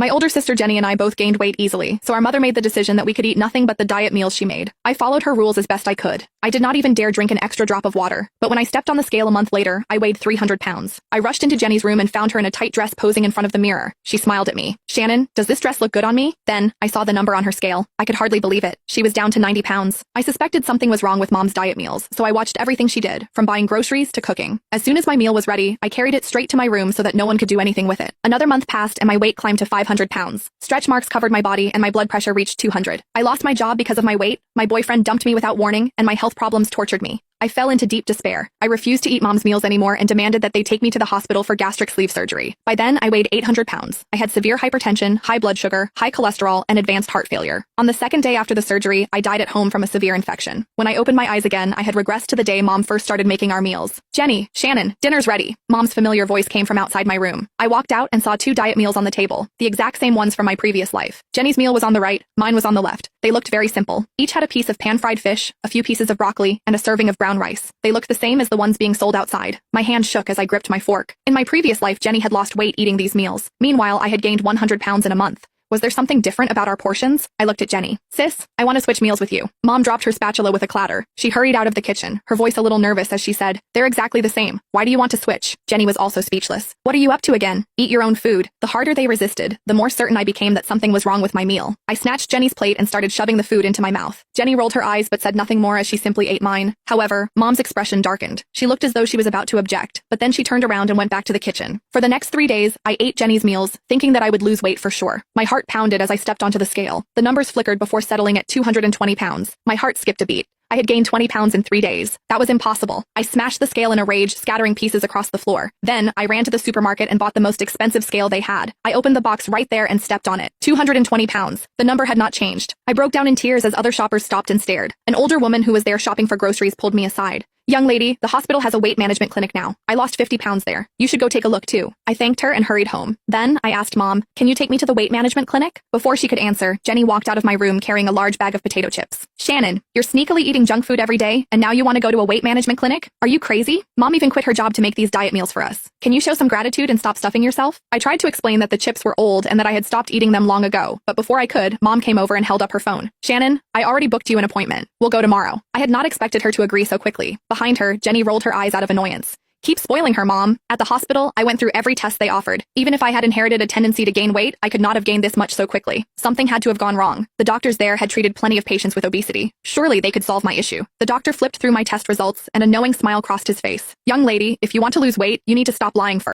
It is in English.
My older sister Jenny and I both gained weight easily, so our mother made the decision that we could eat nothing but the diet meals she made. I followed her rules as best I could. I did not even dare drink an extra drop of water, but when I stepped on the scale a month later, I weighed 300 pounds. I rushed into Jenny's room and found her in a tight dress posing in front of the mirror. She smiled at me. "Shannon, does this dress look good on me?" Then, I saw the number on her scale. I could hardly believe it. She was down to 90 pounds. I suspected something was wrong with Mom's diet meals, so I watched everything she did, from buying groceries to cooking. As soon as my meal was ready, I carried it straight to my room so that no one could do anything with it. Another month passed and my weight climbed to 500 pounds. Stretch marks covered my body and my blood pressure reached 200. I lost my job because of my weight, my boyfriend dumped me without warning, and my health problems tortured me. I fell into deep despair. I refused to eat Mom's meals anymore and demanded that they take me to the hospital for gastric sleeve surgery. By then, I weighed 800 pounds. I had severe hypertension, high blood sugar, high cholesterol, and advanced heart failure. On the second day after the surgery, I died at home from a severe infection. When I opened my eyes again, I had regressed to the day Mom first started making our meals. "Jenny, Shannon, dinner's ready." Mom's familiar voice came from outside my room. I walked out and saw 2 diet meals on the table, the exact same ones from my previous life. Jenny's meal was on the right, mine was on the left. They looked very simple. Each had a piece of pan-fried fish, a few pieces of broccoli, and a serving of brown rice. They looked the same as the ones being sold outside. My hand shook as I gripped my fork. In my previous life, Jenny had lost weight eating these meals. Meanwhile, I had gained 100 pounds in a month. Was there something different about our portions? I looked at Jenny. "Sis, I want to switch meals with you." Mom dropped her spatula with a clatter. She hurried out of the kitchen, her voice a little nervous as she said, "They're exactly the same. Why do you want to switch?" Jenny was also speechless. "What are you up to again? Eat your own food." The harder they resisted, the more certain I became that something was wrong with my meal. I snatched Jenny's plate and started shoving the food into my mouth. Jenny rolled her eyes but said nothing more as she simply ate mine. However, Mom's expression darkened. She looked as though she was about to object, but then she turned around and went back to the kitchen. For the next 3 days, I ate Jenny's meals, thinking that I would lose weight for sure. My heart pounded as I stepped onto the scale. The numbers flickered before settling at 220 pounds. My heart skipped a beat. I had gained 20 pounds in 3 days. That was impossible. I smashed the scale in a rage, scattering pieces across the floor. Then, I ran to the supermarket and bought the most expensive scale they had. I opened the box right there and stepped on it. 220 pounds. The number had not changed. I broke down in tears as other shoppers stopped and stared. An older woman who was there shopping for groceries pulled me aside. "Young lady, the hospital has a weight management clinic now. I lost 50 pounds there. You should go take a look too." I thanked her and hurried home. Then, I asked Mom, "Can you take me to the weight management clinic?" Before she could answer, Jenny walked out of my room carrying a large bag of potato chips. "Shannon, you're sneakily eating junk food every day, and now you want to go to a weight management clinic? Are you crazy? Mom even quit her job to make these diet meals for us. Can you show some gratitude and stop stuffing yourself?" I tried to explain that the chips were old and that I had stopped eating them long ago, but before I could, Mom came over and held up her phone. "Shannon, I already booked you an appointment. We'll go tomorrow." I had not expected her to agree so quickly. Behind her, Jenny rolled her eyes out of annoyance. "Keep spoiling her, Mom." At the hospital, I went through every test they offered. Even if I had inherited a tendency to gain weight, I could not have gained this much so quickly. Something had to have gone wrong. The doctors there had treated plenty of patients with obesity. Surely they could solve my issue. The doctor flipped through my test results, and a knowing smile crossed his face. "Young lady, if you want to lose weight, you need to stop lying first."